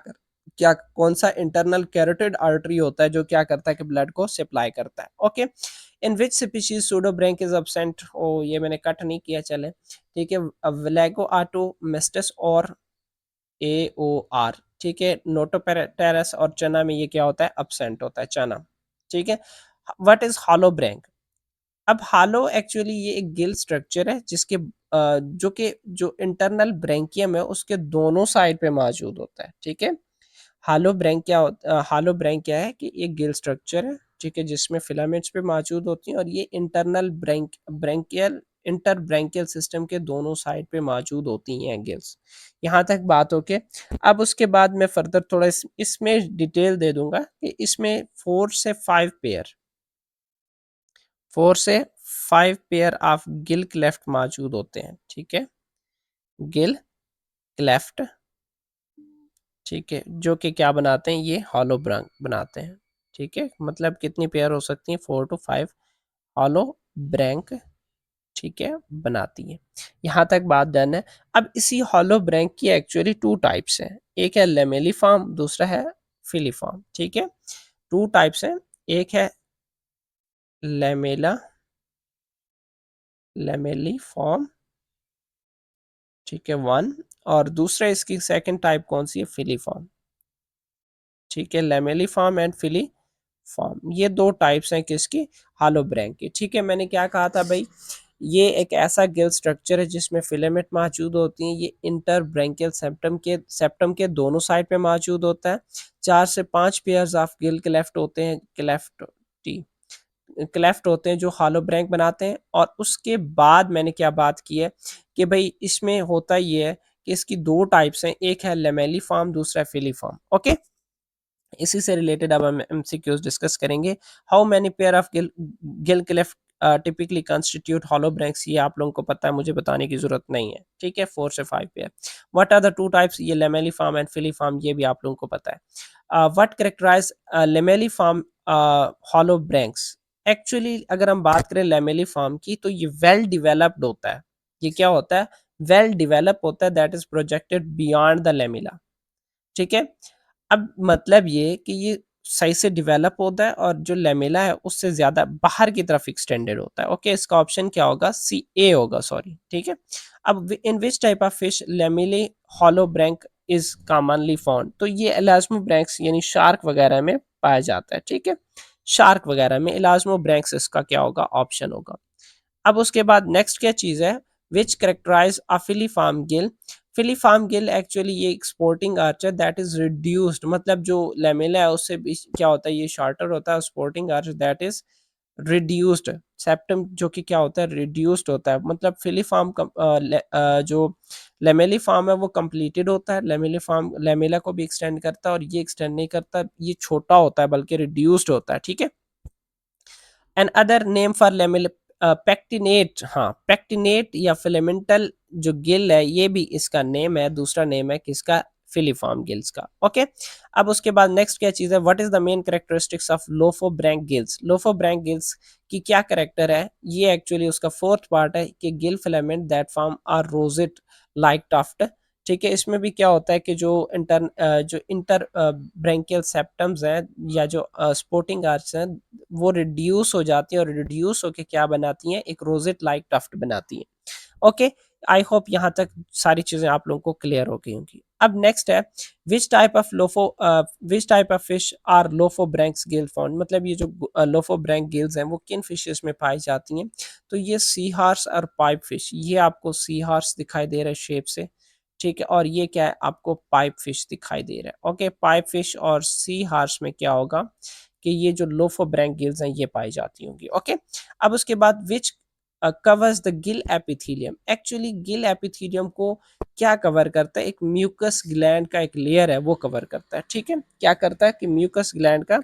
कौन सा इंटरनल कैरोटिड आर्टरी होता है जो क्या करता है कि ब्लड को सप्लाई करता है। Okay, in which species pseudobranch is absent, ओ ये मैंने कट नहीं किया, चले, ठीक है, विलेगो आटो, मेस्टस और ए ओ आर, ठीक है, नोटोपेरेस और चना में ये क्या होता है, अब्सेंट होता है, चना, ठीक है। व्हाट इज हॉलो ब्रैंक, अब हालो एक्चुअली ये एक गिल स्ट्रक्चर है जिसके जो कि जो इंटरनल ब्रैंकियम है उसके दोनों साइड पे मौजूद होता है, ठीक है। हालो ब्रैंक क्या है कि एक गिल स्ट्रक्चर है, ठीक है, जिसमें फिलामेंट्स पे मौजूद होती हैं, और ये internal branchial inter branchial system के दोनों साइड पे मौजूद होती हैं गिल्स। यहाँ तक बात ओके। अब उसके बाद मैं फर्दर थोड़ा इसमें डिटेल दे दूंगा कि इसमें 4 से 5 पेयर ऑफ गिल क्लेफ्ट मौजूद होते हैं, ठीक है, गिल क्लेफ्ट, ठीक है, जो कि क्या बनाते हैं, ये हॉलो ब्रैंक बनाते हैं, ठीक है, मतलब कितनी पेयर हो सकती हैं, 4 to 5 हॉलो ब्रैंक, ठीक है, बनाती है। यहाँ तक बात डन है। अब इसी हॉलो ब्रैंक की एक्चुअली 2 टाइप्स हैं, एक है लेमेलिफॉर्म, दूसरा है फिलीफॉर्म, ठीक है, 2 टाइप्स हैं, एक है लेमेला लेमेलिफॉर्म, ठीक है, वन, और दूसरा इसकी सेकंड टाइप कौन सी है, फिलीफॉर्म, ठीक है, लेमेलिफॉर्म एंड फिलीफॉर्म, ये 2 टाइप्स हैं किसकी, हालो ब्रैंक की, ठीक है। मैंने क्या कहा था भाई, ये एक ऐसा गिल स्ट्रक्चर है जिसमें फिलामेंट मौजूद होती हैं, ये इंटर ब्रैंकियल सेप्टम के दोनों साइड पे मौजूद होता है। 4 से 5 पेयर्स ऑफ गिल क्लेफ्ट होते हैं, क्लेफ्ट होते हैं जो हॉलो ब्रैंक बनाते हैं। और उसके बाद मैंने क्या बात की है कि भाई इसमें होता ये है कि इसकी 2 टाइप्स हैं, एक है लेमेली फॉर्म, दूसरा है फिली फॉर्म, ओके। इसी से रिलेटेड अब हम एमसीक्यूज डिस्कस करेंगे। How many pair of gill cleft typically constitute holobranchs, ये आप लोगों को पता है, मुझे बताने की ज़रूरत नहीं है, ठीक है? 4 से 5 पे है। व्हाट आर द 2 टाइप्स, ये लैमेलिफॉर्म एंड फिलीफॉर्म, ये भी आप लोगों को पता है। What characterize lamelliform holobranchs? Actually अगर हम बात करें लैमेलिफॉर्म की, तो ये वेल डेवलप्ड होता है। ये क्या होता है? वेल डेवलप होता है, that is projected beyond the lamella, ठीक है? अब मतलब ये कि ये सही से डेवलप होता है और जो लैमेला है उससे ज़्यादा बाहर की तरफ एक्सटेंडेड होता है। ओके, इसका ऑप्शन क्या होगा? सी ए होगा, सॉरी, ठीक है? अब in which type of fish lamellae holobranch is commonly found? तो ये एलास्मोब्रैंक्स यानी शार्क वगैरह में पाया जाता है, ठीक है? शार्क वगैरह में एलास्मोब्रैंक्स इसका क्या होगा? ऑप्शन होगा। अब उसके बाद नेक्स्ट क्या चीज़ है? Which characterize a filiform gill? Filiform gill actually ये एक्सपोर्टिंग आर्च है दैट इज रिड्यूस्ड, मतलब जो लैमेला है उससे क्या होता है, ये शॉर्टर होता है, sporting arch that is reduced septum, जो कि क्या होता है? रिड्यूस्ड होता है। मतलब फिलीफॉर्म जो लेमेलिफॉर्म है वो कंप्लीटेड होता है, लेमेलिफॉर्म लैमेला को भी एक्सटेंड करता है, और ये एक्सटेंड नहीं करता, ये छोटा होता है बल्कि रिड्यूस्ड होता है, ठीक है? Another name for lamellar pectinate, हाँ, पेक्टिनेट या फिलेमेंटल जो गिल है, ये भी इसका नेम है, दूसरा नेम है किसका? फिलीफॉर्म गिल्स का। ओके, अब उसके बाद नेक्स्ट क्या चीज़ है? What is the main characteristics of lophobranch gills? Lophobranch gills की क्या करेक्टर है? ये एक्चुअली उसका फोर्थ पार्ट है कि gill filament that form are rosette like tuft, ठीक है? इसमें भी क्या होता है कि जो इंटर ब्रैंकियल सेप्टम्स हैं या जो स्पोर्टिंग आर्च हैं, वो रिड्यूस हो जाती हैं और रिड्यूस होके क्या बनाती हैं? एक रोजेट लाइक टफ्ट बनाती हैं। ओके, आई होप यहाँ तक सारी चीज़ें आप लोगों को क्लियर हो गई होंगी। अब नेक्स्ट है which type of fish are lophobranchs gill found? मतलब ये जो लोफोब्रैंक गिल्स हैं वो किन फिशेस में पाई जाती हैं? तो ये सी हार्स और पाइप फिश, ये आपको सी हार्स दिखाई दे रहा है शेप से, ठीक है? और ये क्या है? आपको पाइप फिश दिखाई दे रहा है। ओके, पाइप फिश और सी हार्स में क्या होगा कि ये जो लोफोब्रैंक गिल्स हैं ये पाई जाती होंगी। ओके, अब उसके बाद which covers the Gill epithelium? Actually Gill epithelium को क्या कवर करता है? एक म्यूकस ग्लैंड का एक लेयर है वो कवर करता है, ठीक है? क्या करता है कि म्यूकस ग्लैंड का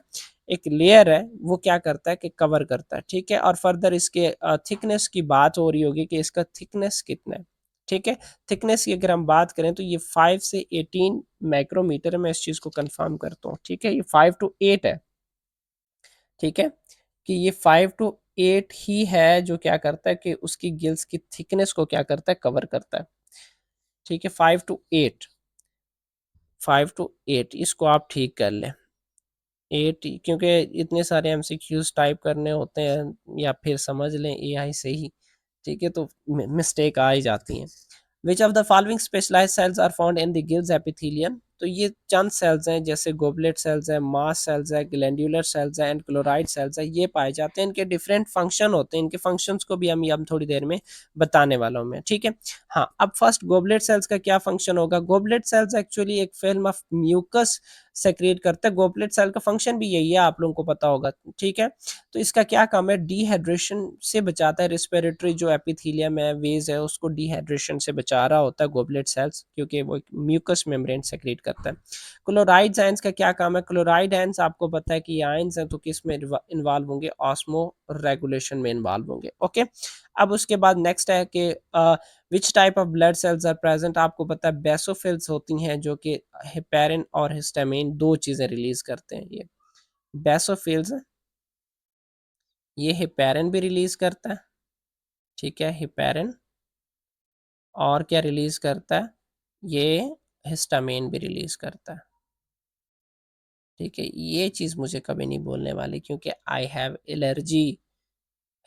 एक लेयर है वो क्या करता है कि कवर करता है, ठीक है? और फर्दर इसके थिकनेस की बात हो रही होगी कि इसका थिकनेस कितना है, ठीक है? थिकनेस की अगर हम बात करें तो ये 5 से 18 माइक्रोमीटर है, मैं इस चीज़ को कंफर्म करता हूँ, ठीक है? ये 5 टू 8 है, ठीक है? कि ये 5 टू 8 ही है जो क्या करता है कि उसकी गिल्स की थिकनेस को क्या करता है? कवर करता है, ठीक है? 5 टू 8, 5 टू 8 इसको आप ठीक कर लें। 8, क्योंकि इतने सारे एमसीक्यूज़ टाइप करने होते हैं या फिर समझ लें एआई से ही, ठीक है? तो मिस्टेक आ ही जाती हैं। Which of the following specialised cells are found in the gills epithelium? तो ये चंद सेल्स हैं, जैसे गोबलेट सेल्स हैं, मास सेल्स है, ग्लैंडुलर सेल्स हैं एंड क्लोराइड सेल्स हैं, ये पाए जाते हैं। इनके डिफरेंट फंक्शन होते हैं, इनके फंक्शंस को भी हम थोड़ी देर में बताने वाला हूँ मैं, ठीक है? हाँ, अब फर्स्ट गोबलेट सेल्स का क्या फंक्शन होगा? गोबलेट सेल्स एक्चुअली एक फिल्म ऑफ म्यूकस सेक्रेट करता है। गोबलेट सेल का फंक्शन भी यही है, आप लोगों को पता होगा, ठीक है? तो इसका क्या काम है? डिहाइड्रेशन से बचाता है, रिस्पिरेटरी जो एपिथेलियम है, वेज है, उसको डिहाइड्रेशन से बचा रहा होता है गोबलेट सेल्स, क्योंकि वो एक म्यूकस मेम्ब्रेन सेक्रेट करता है। क्लोराइड आयंस का क्या काम है? क्लोराइड आयंस आपको पता है कि ये आयंस हैं तो किस में इन्वॉल्व होंगे? ऑस्मो रेगुलेशन में इन्वॉल्व होंगे। ओके, अब उसके बाद नेक्स्ट है कि which type of blood cells are present? आपको पता है बेसोफिल्स होती हैं जो कि हेपेरिन और हिस्टामिन दो चीज़ें रिलीज करते हैं। ये बेसोफिल्स, ये हेपेरिन भी रिलीज करता है, ठीक है? हेपेरिन, और क्या रिलीज करता है? ये हिस्टामिन भी रिलीज करता है, ठीक है? ये चीज़ मुझे कभी नहीं बोलने वाली, क्योंकि आई हैव एलर्जी।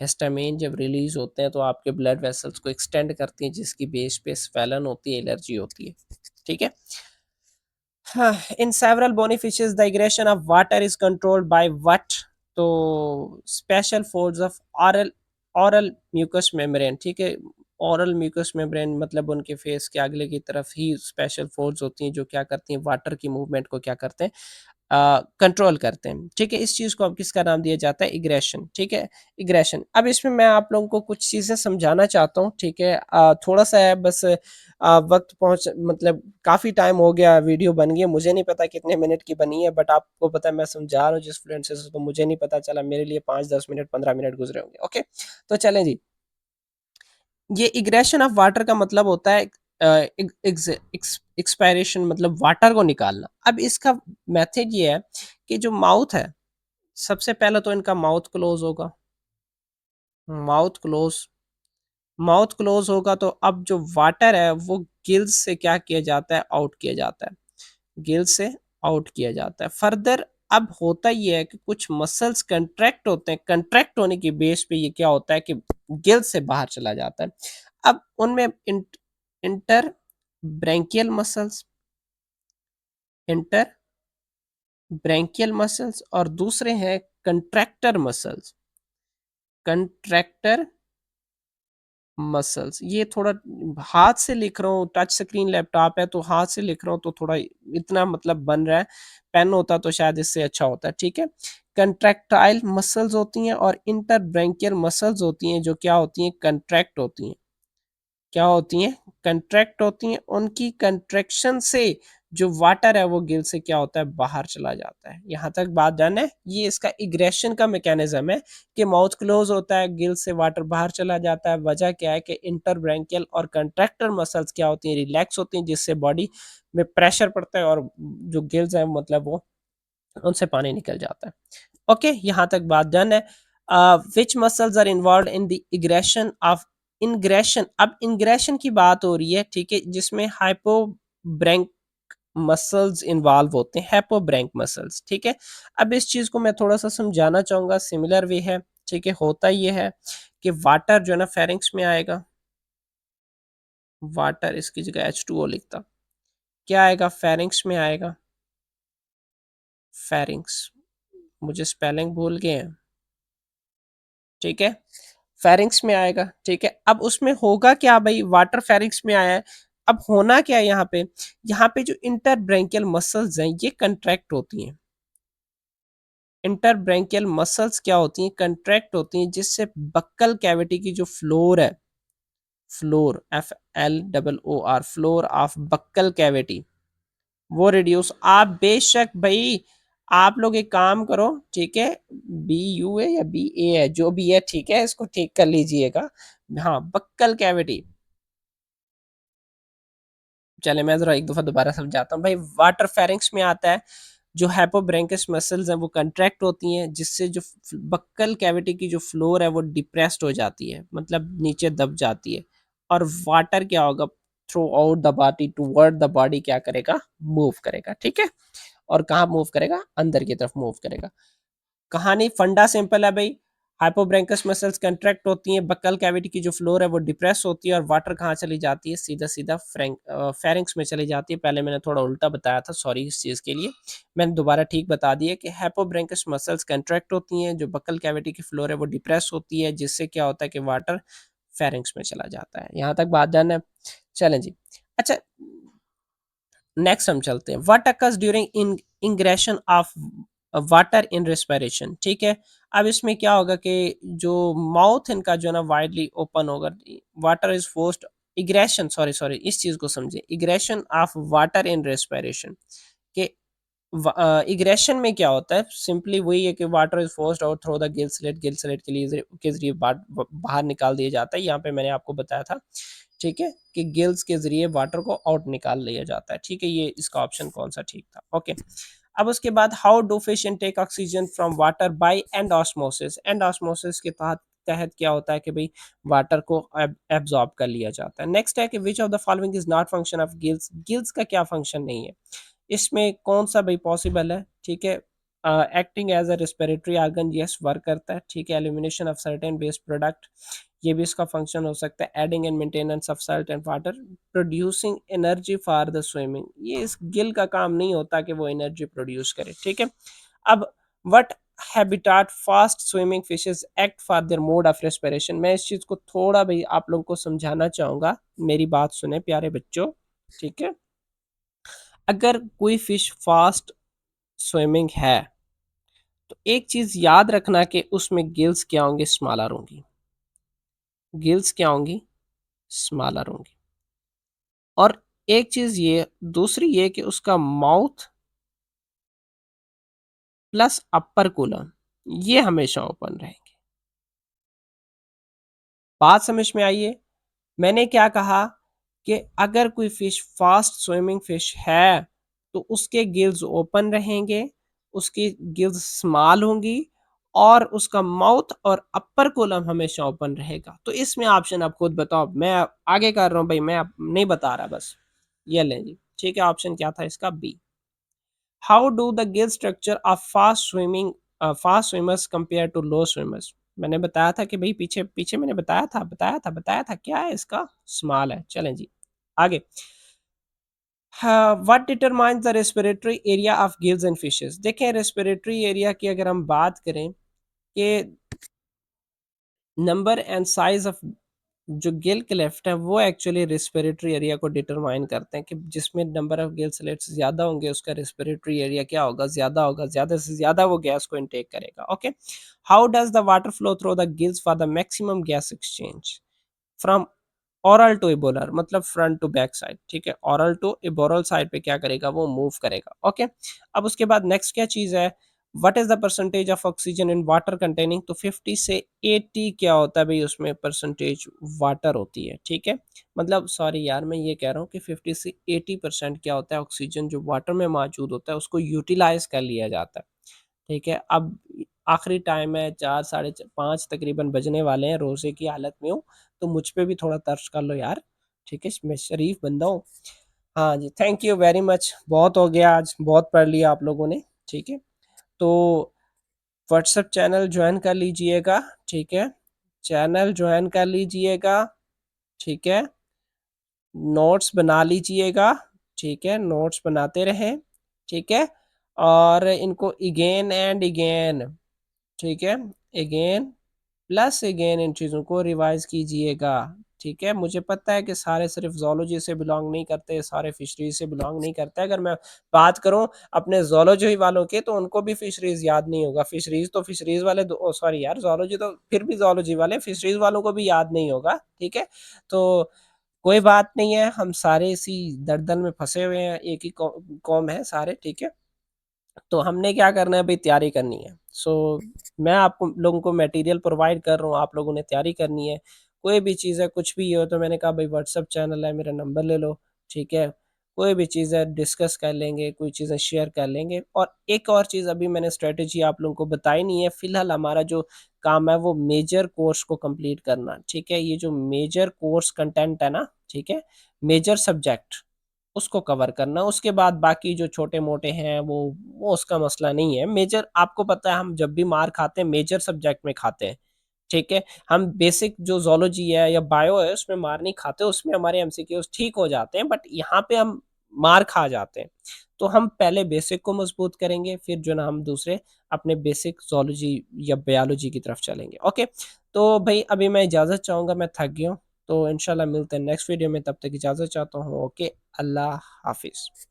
हिस्टामिन जब रिलीज होते हैं तो आपके ब्लड वेसल्स को एक्सटेंड करती हैं, जिसकी बेस पे स्वेलन होती है, एलर्जी होती है, ठीक है? हाँ, in several bony fishes the aggression of water is controlled by what? तो special folds of oral mucous membrane, ठीक है? ऑरल म्यूकस मेम्ब्रेन मतलब उनके फेस के अगले की तरफ ही स्पेशल फोल्ड्स होती हैं जो क्या करती हैं? वाटर की मूवमेंट को क्या करते हैं? कंट्रोल करते हैं, ठीक है? इस चीज़ को अब किसका नाम दिया जाता है? इग्रेशन, ठीक है? इग्रेशन। अब इसमें मैं आप लोगों को कुछ चीज़ें समझाना चाहता हूँ, ठीक है? थोड़ा-सा है बस, वक़्त पहुँच मतलब काफ़ी टाइम हो गया, वीडियो बन गई है, मुझे नहीं पता कितने मिनट की बनी है, बट आपको पता है मैं समझा रहा हूँ जिस फ्लुएंसी से, तो मुझे नहीं पता चला, मेरे लिए 5-10 मिनट, 15 मिनट गुज़रे होंगे, ओके? तो चलें जी। ये इग्रेशन ऑफ वाटर का मतलब होता है एक्सपायरेशन, मतलब वाटर को निकालना। अब इसका मेथड ये है कि जो माउथ है, सबसे पहले तो इनका माउथ क्लोज होगा। माउथ क्लोज, माउथ क्लोज होगा तो अब जो वाटर है वो गिल्स से क्या किया जाता है? आउट किया जाता है। गिल से आउट किया जाता है। फर्दर अब होता ये है कि कुछ मसल्स कंट्रैक्ट होते हैं, कंट्रैक्ट होने की बेस पे ये क्या होता है कि गिल से बाहर चला जाता है। अब उनमें inter branchial muscles, inter branchial muscles और दूसरे हैं कंट्रैक्टर मसल्स, कंट्रैक्टर मसल्स। ये थोड़ा हाथ से लिख रहा हूँ, टच स्क्रीन लैपटॉप है तो हाथ से लिख रहा हूँ तो थोड़ा इतना मतलब बन रहा है, पेन होता तो शायद इससे अच्छा होता, ठीक है? कंट्रैक्टाइल मसल्स होती हैं और इंटरब्रैंकियल मसल्स होती हैं जो क्या होती हैं? कंट्रैक्ट होती हैं। क्या होती हैं? कंट्रैक्ट होती हैं। उनकी कंट्रैक्शन से जो वाटर है वो गिल से क्या होता है? बाहर चला जाता है। यहाँ तक बात डन है? ये इसका इग्रेशन का मैकेनिज्म है कि माउथ क्लोज होता है, गिल से वाटर बाहर चला जाता है। वजह क्या है कि इंटरब्रैंकियल और कंट्रैक्टर मसल्स क्या होती हैं? रिलैक्स होती हैं, जिससे बॉडी में प्रेशर पड़ता है और जो गिल्स हैं मतलब वो उनसे पानी निकल जाता है। ओके, यहाँ तक बात डन है। Which muscles are involved in the egression of ingression. अब इंग्रेशन की बात हो रही है, ठीक है, जिसमें हाइपोब्रैंक मसल्स इन्वॉल्व होते हैं, हाइपोब्रैंक मसल्स, ठीक है? अब इस चीज को मैं थोड़ा सा समझाना चाहूंगा, सिमिलर वे है, ठीक है? होता ये है कि वाटर जो है ना फेरिंग्स में आएगा, वाटर इसकी जगह H2O लिखता, क्या आएगा? फेरिंग्स में आएगा, फेरिंग्स, मुझे स्पेलिंग भूल गए हैं, ठीक है? फेरिंग्स में आएगा, ठीक है? अब उसमें होगा क्या भाई? वाटर फेरिंग्स में आया है, अब होना क्या है यहाँ पे? यहाँ पे जो इंटरब्रैंकियल मसल्स हैं ये कंट्रैक्ट होती हैं। इंटरब्रैंकियल मसल्स क्या होती हैं? कंट्रैक्ट होती हैं, जिससे बक्कल कैविटी की जो फ्लोर है, floor FLOOR, floor of buccal cavity, वो रिड्यूस। आप बेशक भाई, आप लोग एक काम करो, ठीक है? BU है या BA है, जो भी है, ठीक है, इसको ठीक कर लीजिएगा। हाँ, बक्कल कैविटी। चले मैं जरा एक दफा दोबारा समझाता हूँ भाई। वाटर फेरिंग्स में आता है, जो हाइपोब्रैंकस मसल्स हैं वो कंट्रैक्ट होती हैं, जिससे जो बक्कल कैविटी की जो फ्लोर है वो डिप्रेस्ड हो जाती है, मतलब नीचे दब जाती है। और वाटर क्या होगा? Through out the body, toward the body क्या करेगा? मूव करेगा, ठीक है? और कहाँ मूव करेगा? अंदर की तरफ मूव करेगा। कहानी फंडा सिंपल है भाई। हाइपोब्रैंकस मसल्स कंट्रैक्ट होती हैं, बक्कल कैविटी की जो फ्लोर है वो डिप्रेस होती है, और वाटर कहाँ चली जाती है? सीधा सीधा फेरिंग्स में चली जाती है। पहले मैंने थोड़ा उल्टा बताया था, सॉरी इस चीज़ के लिए। मैंने दोबारा ठीक बता दिया कि हाइपोब्रैंकस मसल्स कंट्रैक्ट होती हैं, जो बक्कल कैविटी की फ्लोर है वो डिप्रेस होती है, जिससे क्या होता है कि वाटर फेरिंग्स में चला जाता है। यहाँ तक बात जान है? चलें जी। अच्छा, नेक्स्ट हम चलते हैं। What occurs during in ingression of water in respiration, ठीक है? अब इसमें क्या होगा कि जो माउथ इनका जो है ना वाइडली ओपन होगा, water is forced, egression, sorry sorry, इस चीज को समझे, egression of water in respiration के इग्रेशन में क्या होता है? सिंपली वही है कि water is forced out through the Gill slit, Gill slit के लिए के जरिए बाहर निकाल दिया जाता है। यहाँ पे मैंने आपको बताया था, ठीक है, कि गिल्स के जरिए वाटर को आउट निकाल लिया जाता है, ठीक है? ये इसका ऑप्शन कौन सा ठीक था? ओके। अब उसके बाद how do fish intake oxygen from water bye endosmosis. Endosmosis के तहत तहत क्या होता है कि भाई वाटर को एब्जॉर्ब कर लिया जाता है। नेक्स्ट है कि विच of the following is not function of gills. Gills का क्या फंक्शन नहीं है? इसमें कौन सा भाई पॉसिबल है? ठीक है, acting as a respiratory organ, yes work करता है, ठीक है। Elimination of certain waste product, ये भी इसका फंक्शन हो सकता है। Aiding and maintenance of salt and water, producing energy for the swimming, ये इस गिल का काम नहीं होता कि वो एनर्जी प्रोड्यूस करे, ठीक है। अब what habitat fast swimming fishes act for their mode of respiration. मैं इस चीज को थोड़ा भाई आप लोगों को समझाना चाहूंगा, मेरी बात सुने प्यारे बच्चों, ठीक है? अगर कोई फिश फास्ट स्विमिंग है, तो एक चीज़ याद रखना कि उसमें गिल्स क्या होंगे? स्मॉलर होंगी। गिल्स क्या होंगी? स्मॉलर होंगी। और एक चीज़ ये दूसरी ये कि उसका माउथ प्लस अपर कोलन ये हमेशा ओपन रहेंगे। बात समझ में आई है? मैंने क्या कहा कि अगर कोई फिश फास्ट स्विमिंग फिश है तो उसके गिल्स ओपन रहेंगे, उसकी गिल्स स्मॉल होंगी और उसका माउथ और अपर कोलम हमेशा ओपन रहेगा। तो इसमें ऑप्शन आप खुद बताओ, मैं आगे कर रहा हूँ भाई, मैं अब नहीं बता रहा बस। ये लें जी, ठीक है, ऑप्शन क्या था इसका? B. How do the gill structure of fast swimmers compare to low swimmers? मैंने बताया था कि भाई पीछे पीछे मैंने बताया था क्या है इसका? स्मॉल है। चलें जी आगे। What determines the respiratory area of gills and fishes? देखें, रेस्पिरेटरी एरिया की अगर हम बात करें कि नंबर एंड साइज ऑफ जो गिल क्लेफ्ट है वो एक्चुअली रेस्पिरेटरी एरिया को डिटरमाइन करते हैं कि जिसमें नंबर ऑफ गिल स्लिट्स ज़्यादा होंगे उसका रेस्पिरेटरी एरिया क्या होगा? ज़्यादा होगा, ज़्यादा से ज़्यादा वो गैस को इनटेक करेगा। Okay, how does the water flow through the gills for the maximum gas exchange from oral to aboral, मतलब फ्रंट टू बैक साइड। ठीक है, ओरल टू इबोरल साइड पे क्या करेगा? वो मूव करेगा। ओके, अब उसके बाद नेक्स्ट क्या चीज़ है? What is the percentage of oxygen in water containing? तो 50 से 80 क्या होता है भाई उसमें परसेंटेज वाटर होती है। ठीक है, मतलब सॉरी यार मैं ये कह रहा हूँ कि 50 से 80% क्या होता है? ऑक्सीजन जो वाटर में मौजूद होता है उसको यूटिलाइज कर लिया जाता है। ठीक है, अब आखिरी टाइम है, 4 साढ़े 5 तकरीबन बजने वाले हैं, रोज़े की हालत में हूँ, तो मुझ पे भी थोड़ा तर्स कर लो यार। ठीक है, मैं शरीफ बंदा हूँ। हाँ जी, थैंक यू वेरी मच। बहुत हो गया आज, बहुत पढ़ लिया आप लोगों ने। ठीक है, तो व्हाट्सएप चैनल जॉइन कर लीजिएगा। ठीक है, चैनल जॉइन कर लीजिएगा। ठीक है, नोट्स बना लीजिएगा। ठीक है, नोट्स बनाते रहें। ठीक है, और इनको अगेन एंड अगेन, ठीक है, अगेन प्लस अगेन इन चीज़ों को रिवाइज कीजिएगा। ठीक है, मुझे पता है कि सारे सिर्फ जोलॉजी से बिलोंग नहीं करते, सारे फिशरीज से बिलोंग नहीं करते। अगर मैं बात करूं अपने जोलॉजी वालों के तो उनको भी फिशरीज याद नहीं होगा। फिशरीज तो फिशरीज वाले, सॉरी यार, जोलॉजी तो फिर भी जोलॉजी वाले, फिशरीज वालों को भी याद नहीं होगा। ठीक है, तो कोई बात नहीं है, हम सारे इसी दलदल में फंसे हुए हैं, एक ही कौम है सारे। ठीक है, तो हमने क्या करना है भाई? तैयारी करनी है। सो मैं आप लोगों को मटेरियल प्रोवाइड कर रहा हूँ, आप लोगों ने तैयारी करनी है। कोई भी चीज़ है, कुछ भी हो, तो मैंने कहा भाई व्हाट्सअप चैनल है, मेरा नंबर ले लो। ठीक है, कोई भी चीज़ है डिस्कस कर लेंगे, कोई चीज़ें शेयर कर लेंगे। और एक और चीज़ अभी मैंने स्ट्रेटजी आप लोगों को बताई नहीं है। फिलहाल हमारा जो काम है वो मेजर कोर्स को कंप्लीट करना। ठीक है, ये जो मेजर कोर्स कंटेंट है ना, ठीक है, मेजर सब्जेक्ट उसको कवर करना। उसके बाद बाकी जो छोटे-मोटे हैं वो उसका मसला नहीं है। मेजर आपको पता है हम जब भी मार खाते हैं मेजर सब्जेक्ट में खाते हैं। ठीक है? हम बेसिक जो ज़ूलॉजी है या बायो है उसमें मार नहीं खाते, उसमें हमारे एमसीक्यूज़ ठीक हो जाते हैं, बट यहाँ पे हम मार खा जाते हैं। तो हम पहले बेसिक को मज़बूत करेंगे, फिर जो ना हम दूसरे अपने बेसिक ज़ूलॉजी या बायोलॉजी की तरफ चलेंगे। ओके? तो भई अभी मैं इजाज़त चाहूँगा, मैं थक गया हूँ। तो इंशाल्लाह मिलते हैं नेक्स्ट वीडियो में, तब तक इजाज़त चाहता हूँ। ओके, अल्लाह हाफ़िज़।